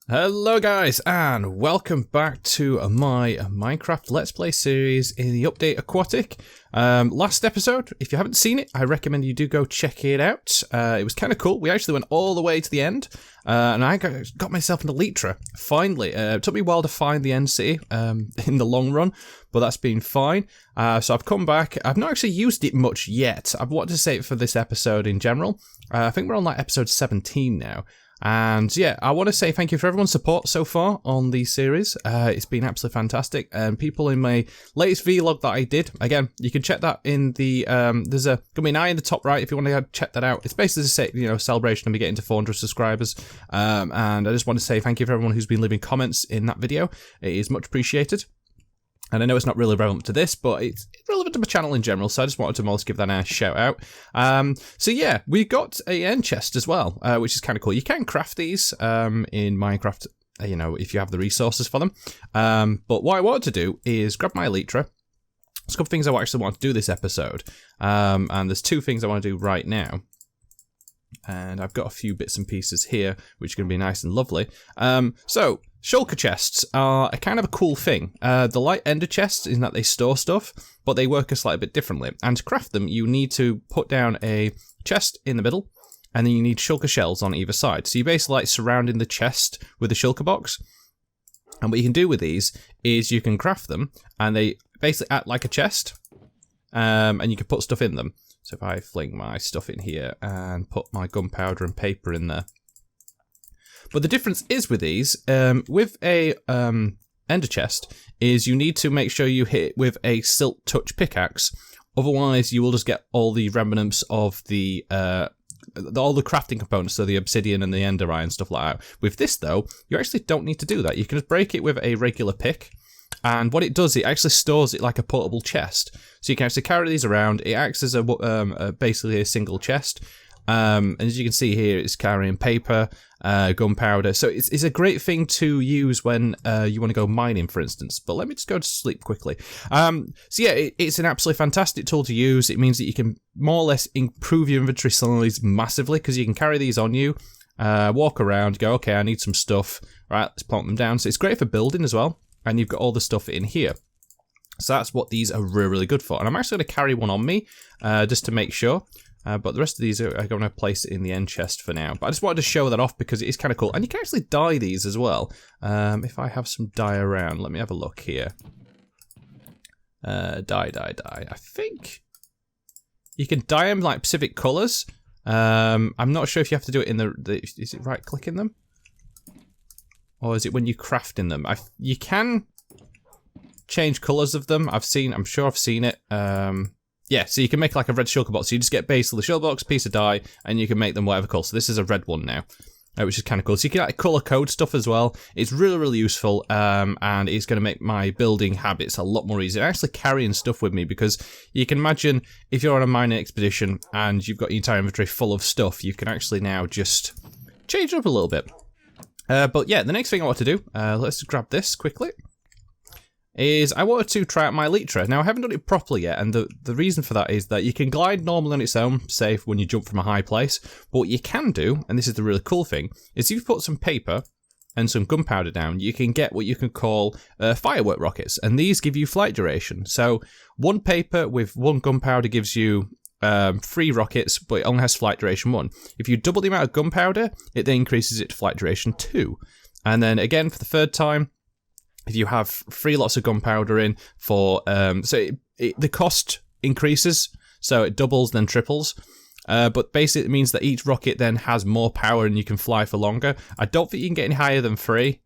Hello guys, and welcome back to my Minecraft Let's Play series in the update Aquatic. Last episode, if you haven't seen it, I recommend you do go check it out. It was kind of cool. We actually went all the way to the end, and I got myself an Elytra, finally. It took me a while to find the end city in the long run, but that's been fine. So I've come back. I've not actually used it much yet. I've wanted to save it for this episode in general. I think we're on like episode 17 now. And yeah, I want to say thank you for everyone's support so far on the series. It's been absolutely fantastic. And people in my latest vlog that I did, again, you can check that in the, there's gonna be an eye in the top right if you want to check that out. It's basically a celebration of me getting to 400 subscribers. And I just want to say thank you for everyone who's been leaving comments in that video. It is much appreciated. And I know it's not really relevant to this, but it's relevant to my channel in general, so I just wanted to most give that a shout out. So yeah, we got a end chest as well, which is kind of cool. You can craft these in Minecraft, if you have the resources for them. But what I wanted to do is grab my Elytra. There's a couple of things I actually want to do this episode, and there's two things I want to do right now. And I've got a few bits and pieces here, which are going to be nice and lovely. So, shulker chests are a kind of a cool thing. The light ender chests in that they store stuff, but they work a slightly bit differently. And to craft them, you need to put down a chest in the middle, and then you need shulker shells on either side. So you're basically like surrounding the chest with a shulker box. And what you can do with these is you can craft them, and they basically act like a chest, and you can put stuff in them. So if I fling my stuff in here and put my gunpowder and paper in there. But the difference is with these, with a ender chest, is you need to make sure you hit it with a silk touch pickaxe. Otherwise, you will just get all the remnants of the all the crafting components, so the obsidian and the enderite and stuff like that. With this though, you actually don't need to do that. You can just break it with a regular pick. And what it does, it actually stores it like a portable chest. So you can actually carry these around. It acts as basically a single chest. And as you can see here, it's carrying paper, gunpowder. So it's a great thing to use when you want to go mining, for instance. But let me just go to sleep quickly. So yeah, it's an absolutely fantastic tool to use. It means that you can more or less improve your inventory size massively because you can carry these on you, walk around, go, okay, I need some stuff. Right, let's plonk them down. So it's great for building as well. And you've got all the stuff in here. So that's what these are really, really good for. And I'm actually going to carry one on me, just to make sure. But the rest of these are going to place it in the end chest for now. But I just wanted to show that off because it is kind of cool. And you can actually dye these as well. If I have some dye around, let me have a look here. Dye. I think you can dye them like specific colours. I'm not sure if you have to do it in is it right clicking them? Or is it when you crafting them? You can change colours of them. I'm sure I've seen it. Yeah, so you can make like a red shulker box. So you just get basically the shulker box, piece of dye, and you can make them whatever colour. So this is a red one now, which is kind of cool. So you can like colour code stuff as well. It's really, really useful, and it's going to make my building habits a lot more easy. I'm actually carrying stuff with me because you can imagine if you're on a mining expedition and you've got your entire inventory full of stuff, you can actually now just change it up a little bit. But yeah, the next thing I want to do, let's grab this quickly, is I wanted to try out my Elytra. Now, I haven't done it properly yet, and the reason for that is that you can glide normally on its own, say when you jump from a high place, but what you can do, and this is the really cool thing, is if you put some paper and some gunpowder down, you can get what you can call firework rockets, and these give you flight duration. So, one paper with one gunpowder gives you 3 rockets, but it only has flight duration 1. If you double the amount of gunpowder, it then increases it to flight duration 2. And then again, for the third time, if you have 3 lots of gunpowder in for, the cost increases, so it doubles, then triples. But basically it means that each rocket then has more power and you can fly for longer. I don't think you can get any higher than 3.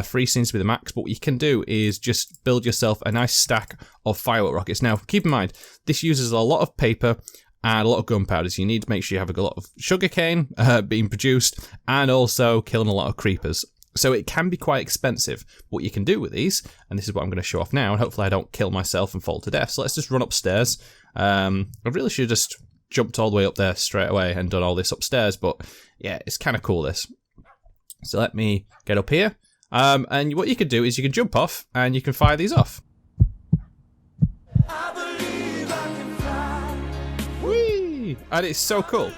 3 seems to be the max, but what you can do is just build yourself a nice stack of firework rockets. Now, keep in mind, this uses a lot of paper and a lot of gunpowder, so you need to make sure you have a lot of sugarcane being produced, and also killing a lot of creepers. So it can be quite expensive. What you can do with these, and this is what I'm going to show off now, and hopefully I don't kill myself and fall to death. So let's just run upstairs. I really should have just jumped all the way up there straight away and done all this upstairs, but yeah, it's kind of cool, this. So let me get up here. And what you can do is you can jump off and you can fire these off. Whee! And it's so cool.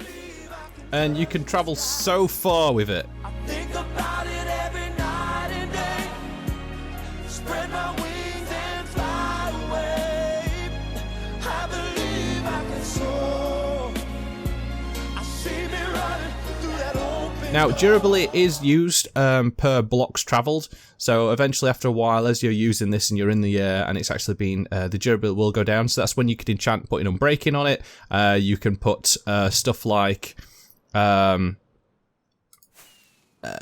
And you can travel so far with it. Now, durability is used per blocks travelled, so eventually after a while, as you're using this and you're in the air and it's actually been, the durability will go down, so that's when you could enchant putting unbreaking on it. You can put stuff like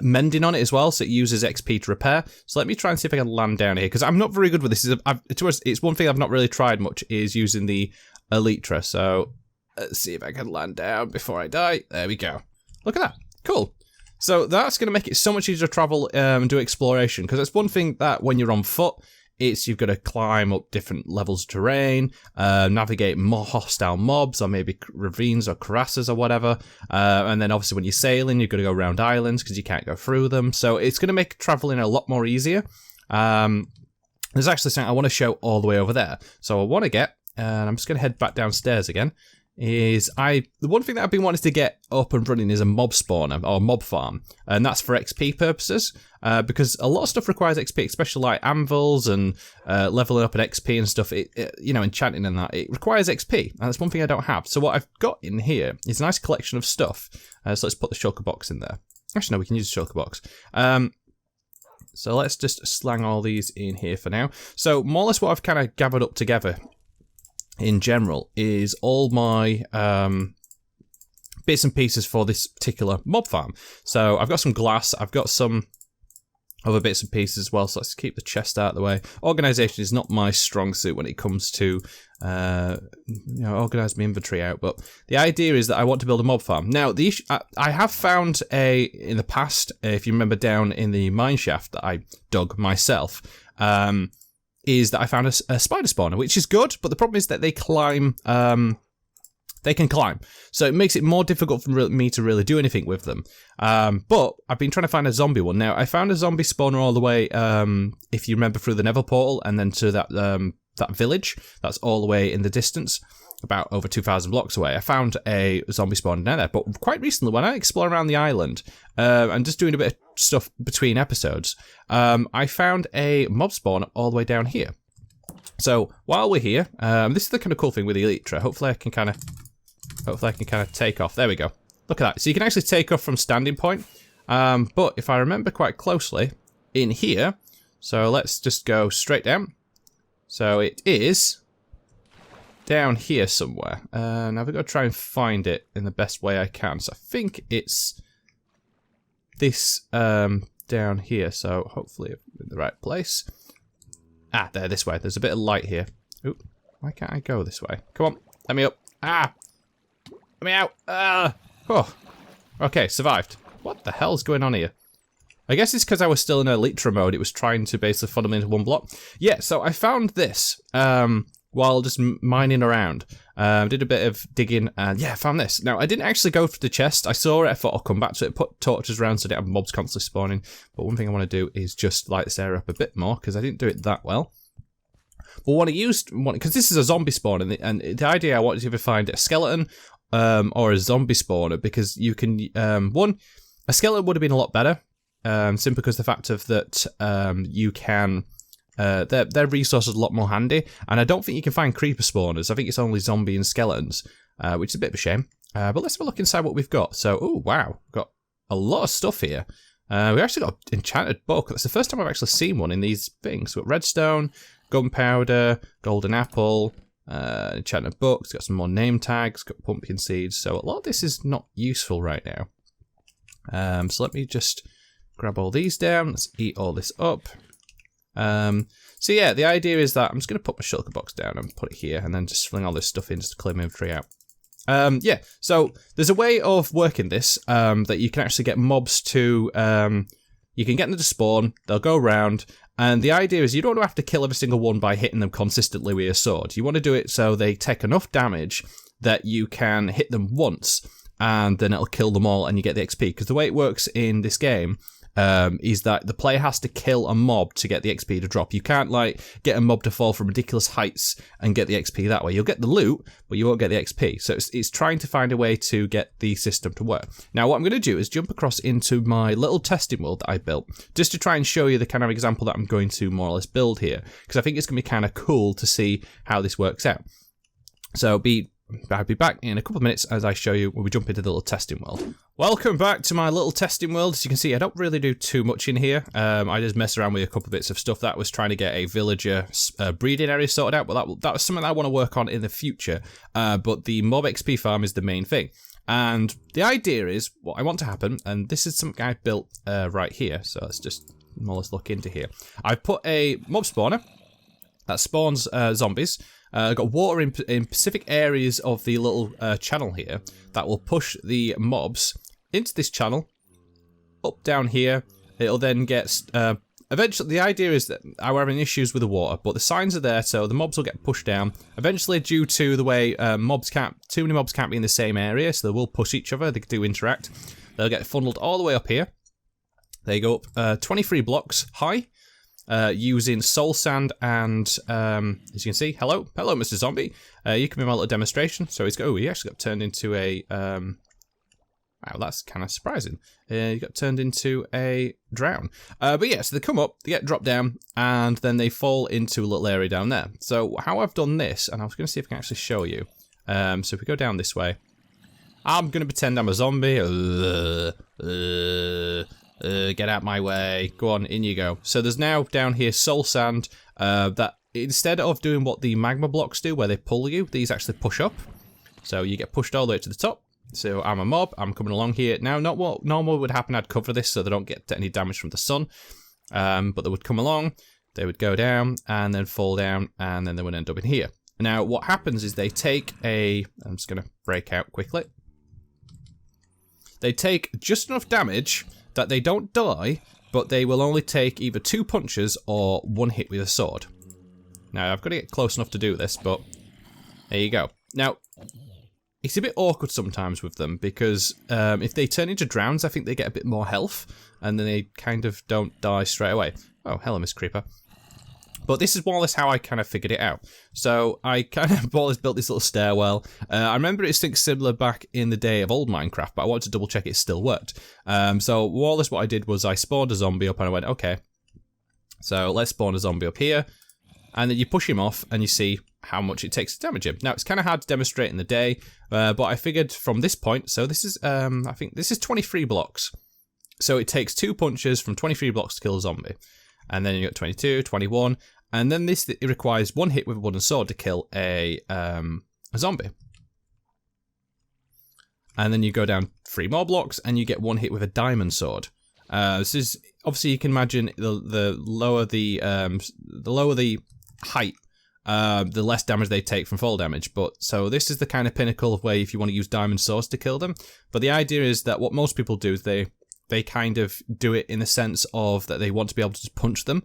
mending on it as well, so it uses XP to repair. So let me try and see if I can land down here, because I'm not very good with this. It's one thing I've not really tried much, is using the Elytra. So let's see if I can land down before I die. There we go. Look at that. Cool. So that's going to make it so much easier to travel and do exploration, because it's one thing that when you're on foot, you've got to climb up different levels of terrain, navigate more hostile mobs, or maybe ravines or crevasses or whatever. And then obviously when you're sailing, you've got to go around islands because you can't go through them. So it's going to make traveling a lot more easier. There's actually something I want to show all the way over there. So I want to get, and I'm just going to head back downstairs again, the one thing that I've been wanting to get up and running is a mob spawner or mob farm, and that's for XP purposes, because a lot of stuff requires XP, especially like anvils and leveling up an XP and stuff. Enchanting and that, it requires XP, and that's one thing I don't have. So what I've got in here is a nice collection of stuff. So let's put the shulker box in there. Actually, no, we can use the shulker box. So let's just slang all these in here for now. So more or less what I've kind of gathered up together in general is all my bits and pieces for this particular mob farm. So I've got some glass, I've got some other bits and pieces as well, so let's keep the chest out of the way. Organisation is not my strong suit when it comes to organise my inventory out, but the idea is that I want to build a mob farm. Now, the issue, I have found in the past, if you remember down in the mine shaft that I dug myself, is that I found a spider spawner, which is good, but the problem is that they climb, they can climb. So it makes it more difficult for me to really do anything with them. But I've been trying to find a zombie one. Now, I found a zombie spawner all the way, if you remember, through the Nether portal, and then to that village. That's all the way in the distance, about over 2,000 blocks away. I found a zombie spawner down there. But quite recently, when I explore around the island, and just doing a bit of stuff between episodes, I found a mob spawner all the way down here. So while we're here, this is the kind of cool thing with the Elytra. Hopefully I can kind of take off. There we go. Look at that. So you can actually take off from standing point. But if I remember quite closely, in here, so let's just go straight down. So it is down here somewhere. Now I've got to try and find it in the best way I can. So I think it's this down here. So hopefully I'm in the right place. Ah, there, this way. There's a bit of light here. Oop, why can't I go this way? Come on, let me up. Ah, let me out. Oh, okay, survived. What the hell's going on here? I guess it's because I was still in Elytra mode. It was trying to basically funnel me into one block. Yeah, so I found this while just mining around. Did a bit of digging, and yeah, I found this. Now, I didn't actually go for the chest. I saw it, I thought I'll come back to it, put torches around so I don't have mobs constantly spawning. But one thing I want to do is just light this area up a bit more, because I didn't do it that well. But what I used, because this is a zombie spawn, and the idea I wanted to either find a skeleton or a zombie spawner, because you can, a skeleton would have been a lot better, simply because the fact of that you can, their resources are a lot more handy, and I don't think you can find creeper spawners. I think it's only zombie and skeletons, which is a bit of a shame. But let's have a look inside what we've got. So, oh wow, we've got a lot of stuff here. We actually got an enchanted book. That's the first time I've actually seen one in these things. We've got redstone, gunpowder, golden apple, enchanted books, got some more name tags, got pumpkin seeds. So a lot of this is not useful right now. So let me just grab all these down. Let's eat all this up. So yeah, the idea is that I'm just going to put my shulker box down and put it here, and then just fling all this stuff in just to clear my inventory out. Yeah, so there's a way of working this, that you can actually get mobs to, you can get them to spawn, they'll go around, and the idea is you don't have to kill every single one by hitting them consistently with your sword. You want to do it so they take enough damage that you can hit them once, and then it'll kill them all and you get the XP. Because the way it works in this game is that the player has to kill a mob to get the XP to drop. You can't, like, get a mob to fall from ridiculous heights and get the XP that way. You'll get the loot, but you won't get the XP. So it's trying to find a way to get the system to work. Now, what I'm going to do is jump across into my little testing world that I built, just to try and show you the kind of example that I'm going to more or less build here, because I think it's going to be kind of cool to see how this works out. So be I'll be back in a couple of minutes as I show you when we jump into the little testing world. Welcome back to my little testing world. As you can see, I don't really do too much in here. I just mess around with a couple of bits of stuff. That was trying to get a villager breeding area sorted out, but that was something I want to work on in the future. But the mob XP farm is the main thing. And the idea is, what I want to happen, and this is something I built right here, so let's just more or less look into here. I've put a mob spawner that spawns zombies. Got water in specific areas of the little channel here that will push the mobs into this channel, up down here. It'll then get, eventually, the idea is that we're having issues with the water, but the signs are there, so the mobs will get pushed down. Eventually, due to the way too many mobs can't be in the same area, so they will push each other, they do interact. They'll get funneled all the way up here. They go up 23 blocks high. Using soul sand and, as you can see, hello, Mr. Zombie. You can be my little demonstration. So he actually got turned into a, wow, that's kind of surprising. He got turned into a drown. But yeah, so they come up, they get dropped down, and then they fall into a little area down there. So how I've done this, and I was going to see if I can actually show you. So if we go down this way, I'm going to pretend I'm a zombie. Get out my way. Go on, in you go. So there's now down here soul sand that instead of doing what the magma blocks do, where they pull you, these actually push up. So you get pushed all the way to the top. So I'm a mob. I'm coming along here. Now, not what normally would happen. I'd cover this so they don't get any damage from the sun. But they would come along, they would go down, and then fall down, and then they would end up in here. Now, what happens is they take a... I'm just going to break out quickly. They take just enough damage that they don't die, but they will only take either 2 punches or 1 hit with a sword. Now, I've got to get close enough to do this, but there you go. Now, it's a bit awkward sometimes with them, because if they turn into drowns, I think they get a bit more health, and then they kind of don't die straight away. Oh, hello, Miss Creeper. But this is more or less how I kind of figured it out. So I kind of more or less built this little stairwell. I remember it's similar back in the day of old Minecraft, but I wanted to double check it still worked. So more or less what I did was I spawned a zombie up and I went, okay, so let's spawn a zombie up here. And then you push him off and you see how much it takes to damage him. Now, it's kind of hard to demonstrate in the day, but I figured from this point, so this is, I think this is 23 blocks. So it takes 2 punches from 23 blocks to kill a zombie. And then you got 22, 21, and then it requires 1 hit with a wooden sword to kill a zombie. And then you go down 3 more blocks, and you get 1 hit with a diamond sword. This is obviously you can imagine the lower the height, the less damage they take from fall damage. But so this is the kind of pinnacle of where if you want to use diamond swords to kill them. But the idea is that what most people do is they kind of do it in the sense of that they want to be able to just punch them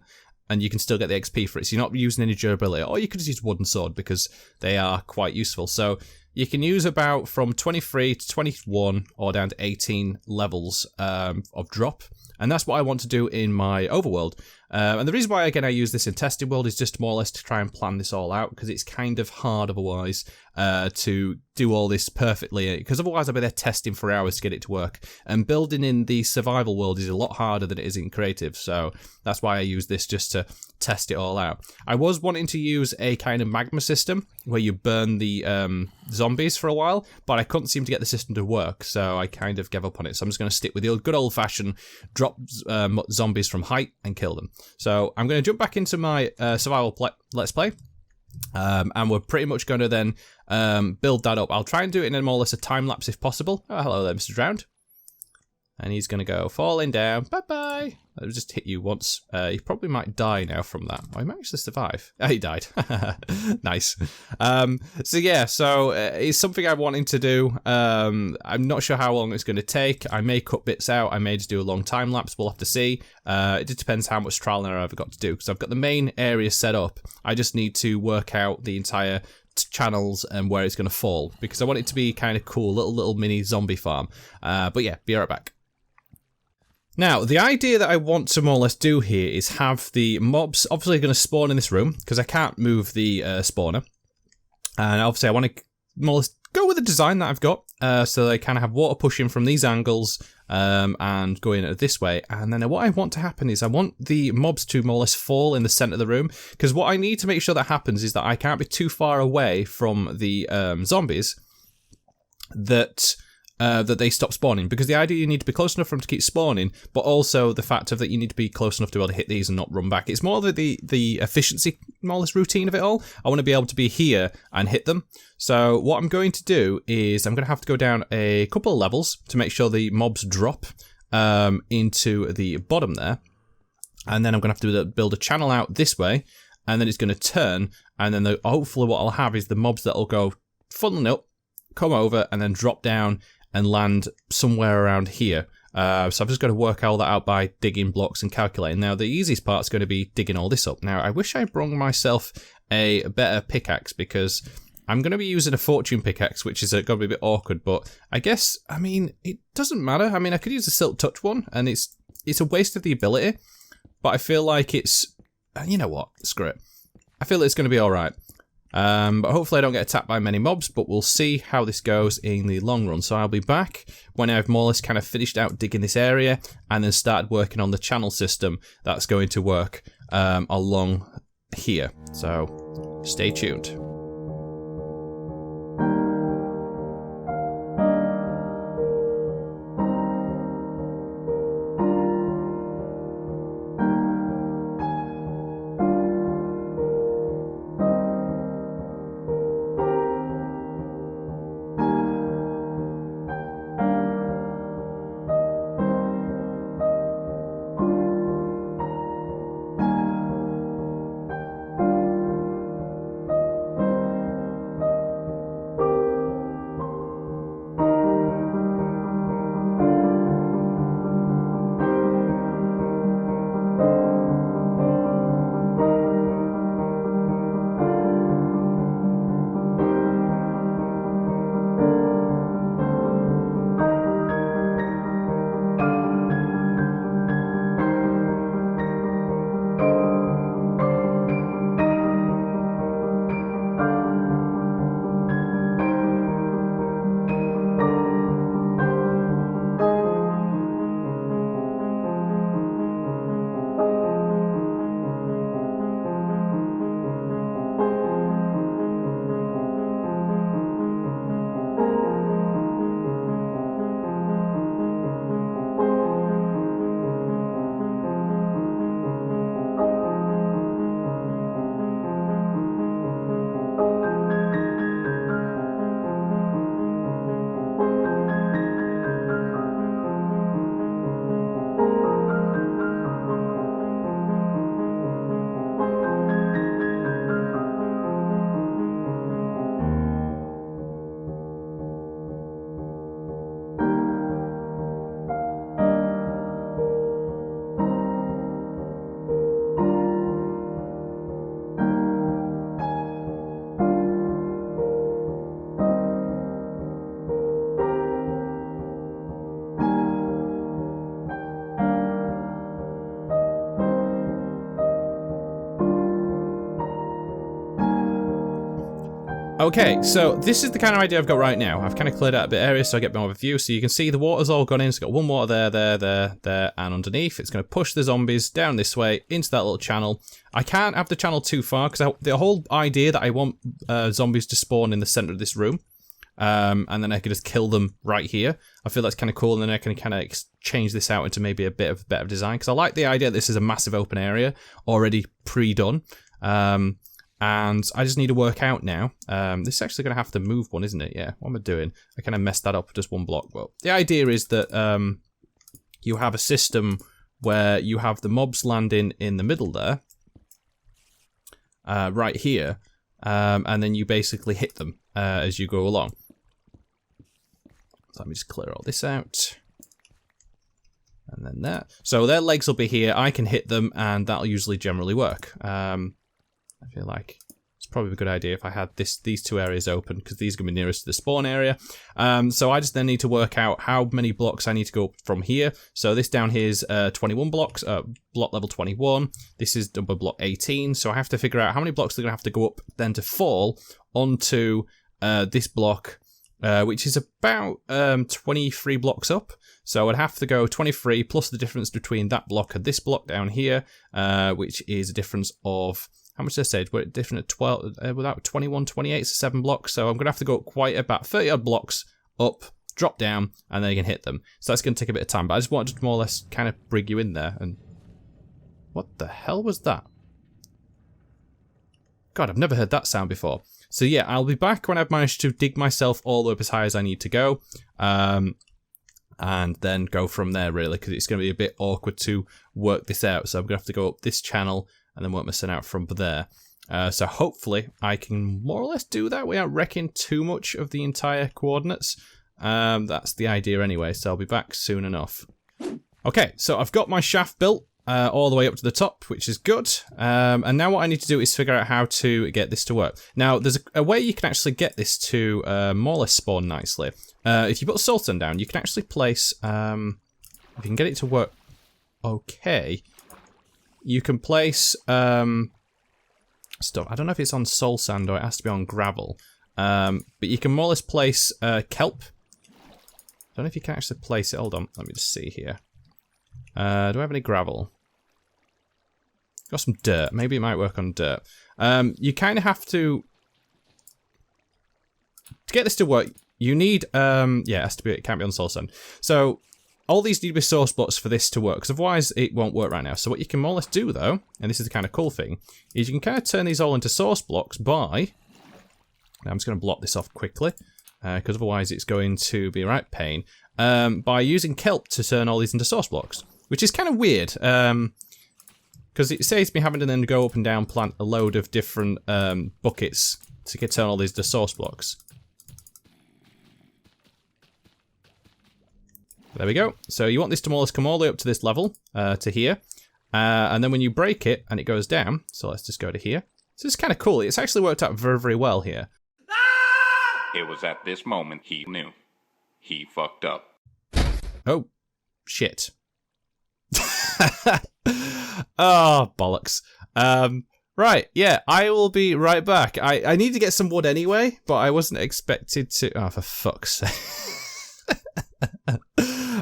and you can still get the XP for it. So you're not using any durability. Or you could just use wooden sword because they are quite useful. So you can use about from 23 to 21 or down to 18 levels of drop. And that's what I want to do in my overworld. And the reason why, again, I use this in testing world is just more or less to try and plan this all out, because it's kind of hard otherwise to do all this perfectly, because otherwise I'll be there testing for hours to get it to work. And building in the survival world is a lot harder than it is in creative, so that's why I use this, just to test it all out. I was wanting to use a kind of magma system where you burn the zombies for a while, but I couldn't seem to get the system to work, so I kind of gave up on it. So I'm just going to stick with the good old-fashioned drop zombies from height and kill them. So I'm going to jump back into my survival let's play, and we're pretty much going to then build that up. I'll try and do it in more or less a time lapse if possible. Oh, hello there, Mr. Drowned. And he's going to go falling down. Bye-bye. I'll just hit you once. He probably might die now from that. Oh, he might actually survive. Oh, he died. Nice. So yeah, so it's something I'm wanting to do. I'm not sure how long it's going to take. I may cut bits out. I may just do a long time lapse. We'll have to see. It just depends how much trial and error I've got to do, because I've got the main area set up. I just need to work out the entire channels and where it's going to fall, because I want it to be kind of cool, little mini zombie farm. But yeah, be right back. Now, the idea that I want to more or less do here is have the mobs obviously going to spawn in this room, because I can't move the spawner. And obviously I want to more or less go with the design that I've got, so they kind of have water pushing from these angles, and go in this way. And then what I want to happen is I want the mobs to more or less fall in the center of the room, because what I need to make sure that happens is that I can't be too far away from the zombies that they stop spawning, because the idea you need to be close enough for them to keep spawning, but also the fact of that you need to be close enough to be able to hit these and not run back. It's more the efficiency, more or less, routine of it all. I want to be able to be here and hit them. So what I'm going to do is I'm going to have to go down a couple of levels to make sure the mobs drop into the bottom there, and then I'm going to have to build a channel out this way, and then it's going to turn, and then hopefully what I'll have is the mobs that will go funneling up, come over, and then drop down and land somewhere around here. So I've just got to work all that out by digging blocks and calculating. Now, the easiest part is going to be digging all this up. Now, I wish I brought myself a better pickaxe, because I'm going to be using a fortune pickaxe, which is going to be a bit awkward, but I guess, I mean, it doesn't matter. I mean, I could use a silk touch one, and it's a waste of the ability, but I feel like it's, you know what, screw it. I feel it's going to be all right. But hopefully I don't get attacked by many mobs, but we'll see how this goes in the long run. So I'll be back when I've more or less kind of finished out digging this area and then started working on the channel system that's going to work along here. So stay tuned. Okay, so this is the kind of idea I've got right now. I've kind of cleared out a bit of area so I get more of a view. So you can see the water's all gone in. It's got one water there, and underneath. It's going to push the zombies down this way into that little channel. I can't have the channel too far because the whole idea that I want zombies to spawn in the center of this room, and then I could just kill them right here. I feel that's kind of cool, and then I can kind of change this out into maybe a bit of better design, because I like the idea that this is a massive open area already pre-done. And I just need to work out now. This is actually going to have to move one, isn't it? Yeah, what am I doing? I kind of messed that up with just one block. Well, the idea is that you have a system where you have the mobs landing in the middle there, right here, and then you basically hit them as you go along. So let me just clear all this out. And then that. So their legs will be here. I can hit them, and that'll usually generally work. I feel like it's probably a good idea if I had these two areas open, because these are going to be nearest to the spawn area. So I just then need to work out how many blocks I need to go up from here. So this down here is 21 blocks, block level 21. This is number block 18. So I have to figure out how many blocks they're going to have to go up then to fall onto this block which is about 23 blocks up. So I'd have to go 23 plus the difference between that block and this block down here, which is a difference of, how much did I say? We're different at 12, without 21, 28, so 7 blocks. So I'm going to have to go quite about 30 odd blocks up, drop down, and then you can hit them. So that's going to take a bit of time, but I just wanted to more or less kind of bring you in there. And what the hell was that? God, I've never heard that sound before. So yeah, I'll be back when I've managed to dig myself all the way up as high as I need to go. And then go from there, really, because it's going to be a bit awkward to work this out. So I'm going to have to go up this channel and then work my son out from there. So hopefully I can more or less do that without wrecking too much of the entire coordinates. That's the idea anyway, so I'll be back soon enough. Okay, so I've got my shaft built all the way up to the top, which is good. And now what I need to do is figure out how to get this to work. Now, there's a way you can actually get this to more or less spawn nicely. If you put a soul stone down, you can actually place, if you can get it to work okay, you can place stuff. I don't know if it's on soul sand or it has to be on gravel. But you can more or less place kelp. I don't know if you can actually place it. Hold on, let me just see here. Do I have any gravel? Got some dirt. Maybe it might work on dirt. You kind of have to get this to work. You need yeah, it has to be. It can't be on soul sand. So all these need to be source blocks for this to work, because otherwise it won't work right now. So what you can more or less do though, and this is the kind of cool thing, is you can kind of turn these all into source blocks by. Now I'm just going to block this off quickly, because otherwise it's going to be a right pain. By using kelp to turn all these into source blocks, which is kind of weird, because it saves me having to then go up and down plant a load of different buckets to turn all these to source blocks. There we go. So you want this to more or less come all the way up to this level, to here, and then when you break it and it goes down, so let's just go to here. So it's kind of cool. It's actually worked out very, very well here. It was at this moment he knew. He fucked up. Oh, shit. Oh, bollocks. Right, yeah, I will be right back. I need to get some wood anyway, but I wasn't expected to... Oh, for fuck's sake.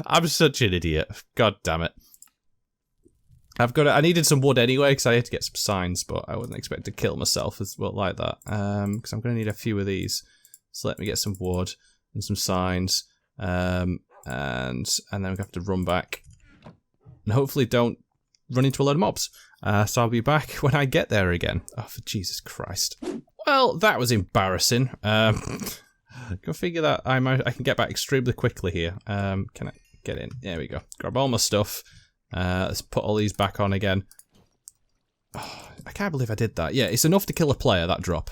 I'm such an idiot. God damn it. I needed some wood anyway, because I had to get some signs, but I wasn't expected to kill myself as well like that. Because I'm going to need a few of these. So let me get some wood and some signs. And then we have to run back. And hopefully don't run into a load of mobs. So I'll be back when I get there again. Oh, for Jesus Christ. Well, that was embarrassing. Go figure that I can get back extremely quickly here. Can I get in? There we go. Grab all my stuff. Let's put all these back on again. Oh, I can't believe I did that. Yeah, it's enough to kill a player, that drop.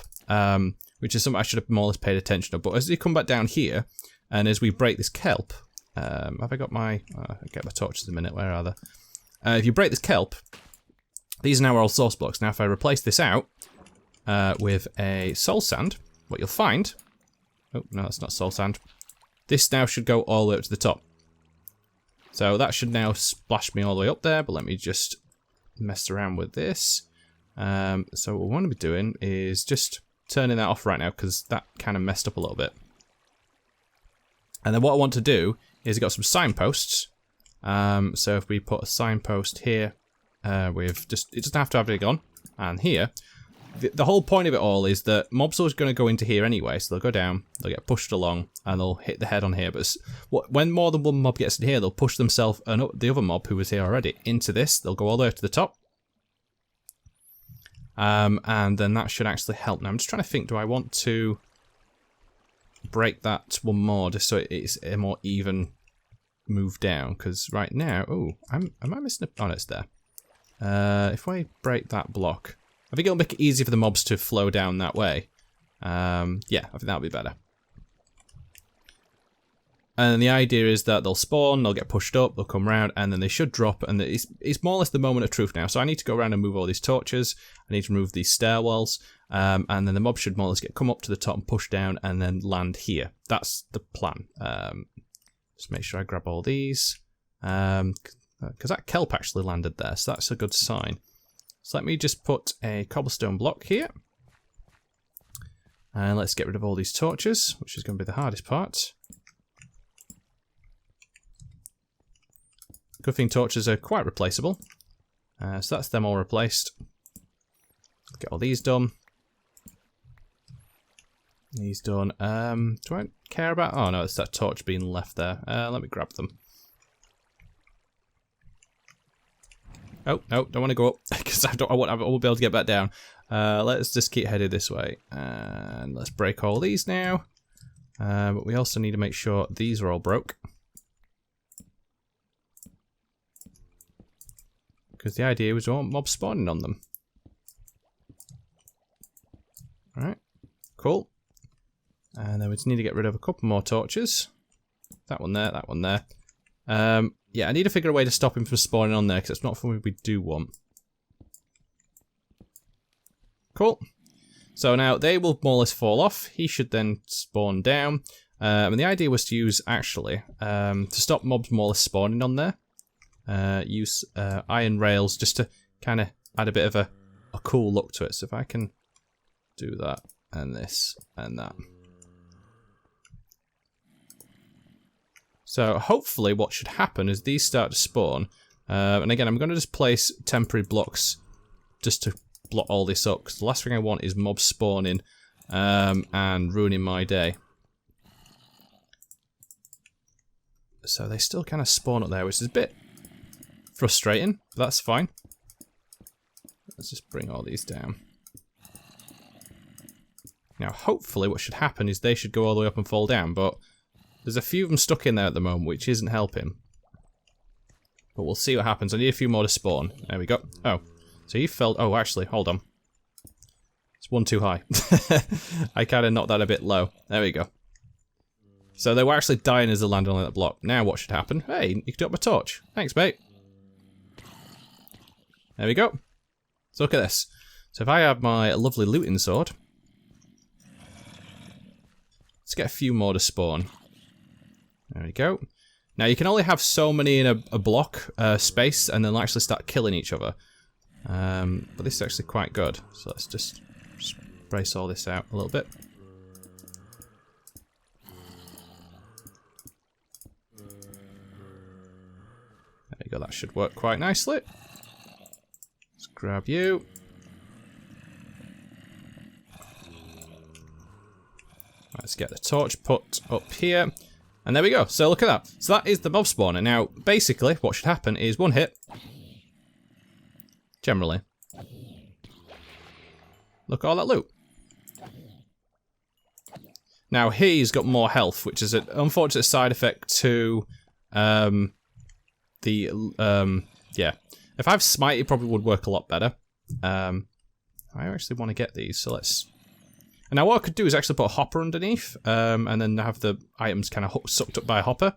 Which is something I should have more or less paid attention to. But as we come back down here, and as we break this kelp, have I got my... I'll get my torches in a minute, where are they? If you break this kelp, these are now all source blocks. Now if I replace this out with a soul sand, what you'll find... Oh, no, that's not soul sand. This now should go all the way up to the top. So that should now splash me all the way up there, but let me just mess around with this. So what we want to be doing is just turning that off right now, because that kind of messed up a little bit. And then what I want to do is I've got some signposts. So if we put a signpost here, with just, it doesn't have to have it on, and here, the whole point of it all is that mobs are going to go into here anyway, so they'll go down, they'll get pushed along, and they'll hit the head on here. But when more than one mob gets in here, they'll push themselves and the other mob who was here already into this. They'll go all the way up to the top. And then that should actually help. Now I'm just trying to think, do I want to break that one more just so it's a more even move down? Because right now, oh, am I missing a... Oh, no, it's there. If I break that block, I think it'll make it easier for the mobs to flow down that way. Yeah, I think that'll be better. And the idea is that they'll spawn, they'll get pushed up, they'll come around, and then they should drop, and it's more or less the moment of truth now. So I need to go around and move all these torches, I need to remove these stairwells, and then the mob should more or less come up to the top and push down, and then land here. That's the plan. Just make sure I grab all these, because that kelp actually landed there, so that's a good sign. So let me just put a cobblestone block here. And let's get rid of all these torches, which is going to be the hardest part. Good thing torches are quite replaceable. So that's them all replaced. Get all these done. These done. Do I care about... Oh no, it's that torch being left there. Let me grab them. Oh, no, don't want to go up, because I won't be able to get back down. Let's just keep headed this way. And let's break all these now. But we also need to make sure these are all broke. Because the idea was we want mobs spawning on them. Alright, cool. And then we just need to get rid of a couple more torches. That one there, that one there. Yeah, I need to figure a way to stop him from spawning on there, because it's not something we do want. Cool. So now they will more or less fall off. He should then spawn down. And the idea was to use, actually, to stop mobs more or less spawning on there. Use iron rails just to kind of add a bit of a cool look to it. So if I can do that, and this, and that. So hopefully what should happen is these start to spawn. And again, I'm going to just place temporary blocks just to block all this up, because the last thing I want is mobs spawning and ruining my day. So they still kind of spawn up there, which is a bit frustrating, but that's fine. Let's just bring all these down. Now, hopefully what should happen is they should go all the way up and fall down, but there's a few of them stuck in there at the moment, which isn't helping. But we'll see what happens. I need a few more to spawn. There we go. Oh, so you fell... Oh, actually, hold on. It's one too high. I kind of knocked that a bit low. There we go. So they were actually dying as they landed on that block. Now what should happen? Hey, you can up my torch. Thanks, mate. There we go. So look at this. So if I have my lovely looting sword, let's get a few more to spawn. There we go. Now you can only have so many in a block space, and then they'll actually start killing each other. But this is actually quite good. So let's just brace all this out a little bit. There you go. That should work quite nicely. Let's grab you. Let's get the torch put up here. And there we go. So look at that. So that is the mob spawner. Now, basically, what should happen is one hit. Generally. Look at all that loot. Now, he's got more health, which is an unfortunate side effect to yeah. If I have smite, it probably would work a lot better. I actually want to get these, so let's... And now what I could do is actually put a hopper underneath, and then have the items kind of sucked up by a hopper.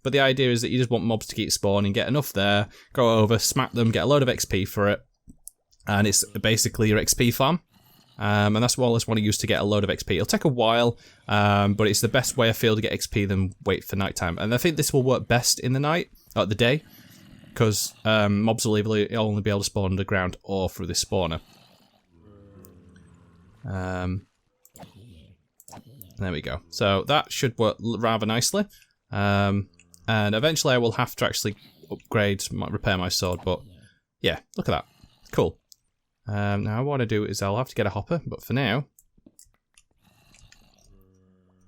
But the idea is that you just want mobs to keep spawning, get enough there, go over, smack them, get a load of XP for it. And it's basically your XP farm. And that's what I just want to use to get a load of XP. It'll take a while, but it's the best way I feel to get XP than wait for nighttime. And I think this will work best in the night, or the day, because mobs will only be able to spawn underground or through this spawner. There we go. So that should work rather nicely. And eventually I will have to actually upgrade, repair my sword, but yeah, look at that. Cool. Now what I want to do is I'll have to get a hopper, but for now,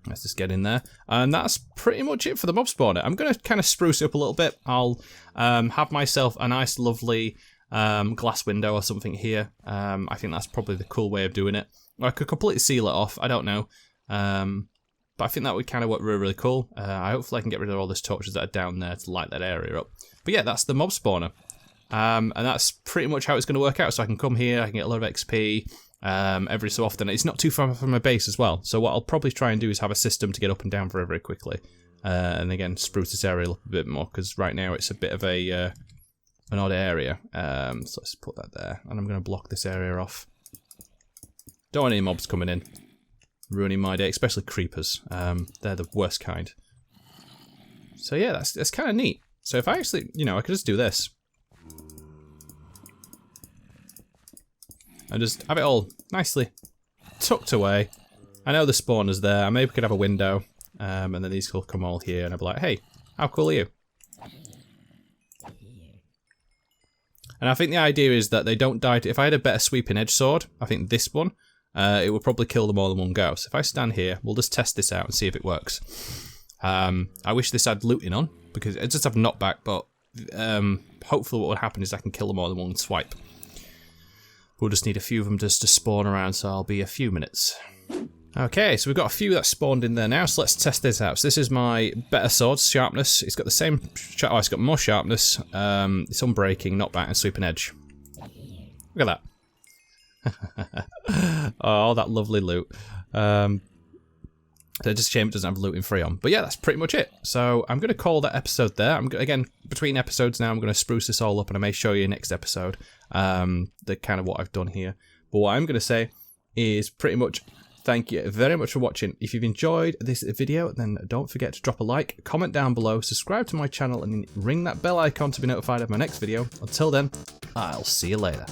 let's just get in there. And that's pretty much it for the mob spawner. I'm going to kind of spruce it up a little bit. I'll have myself a nice lovely glass window or something here. I think that's probably the cool way of doing it. Or I could completely seal it off, I don't know. But I think that would kind of work really, really cool. Hopefully I can get rid of all those torches that are down there to light that area up. But yeah, that's the mob spawner. And that's pretty much how it's going to work out. So I can come here, I can get a lot of XP every so often. It's not too far from my base as well. So what I'll probably try and do is have a system to get up and down very, very quickly. And again, spruce this area up a bit more, because right now it's a bit of an odd area. So let's put that there. And I'm going to block this area off. Don't want any mobs coming in, ruining my day, especially creepers. They're the worst kind. So yeah, that's kind of neat. So if I actually, I could just do this. And just have it all nicely tucked away. I know the spawner's there. Maybe we could have a window. And then these will come all here and I'll be like, hey, how cool are you? And I think the idea is that they don't die. If I had a better sweeping edge sword, I think this one, it would probably kill them all in one go. So if I stand here, we'll just test this out and see if it works. I wish this had looting on, because it just have knockback, but hopefully what will happen is I can kill them all in one swipe. We'll just need a few of them just to spawn around, so I'll be a few minutes. Okay, so we've got a few that spawned in there now, so let's test this out. So this is my better sword, sharpness. It's got the same, it's got more sharpness, it's unbreaking, knockback, and sweeping edge. Look at that. Oh, that lovely loot. It's just a shame it doesn't have looting free on. But yeah, that's pretty much it. So I'm going to call that episode there. Again, between episodes now, I'm going to spruce this all up and I may show you next episode the kind of what I've done here. But what I'm going to say is pretty much thank you very much for watching. If you've enjoyed this video, then don't forget to drop a like, comment down below, subscribe to my channel, and ring that bell icon to be notified of my next video. Until then, I'll see you later.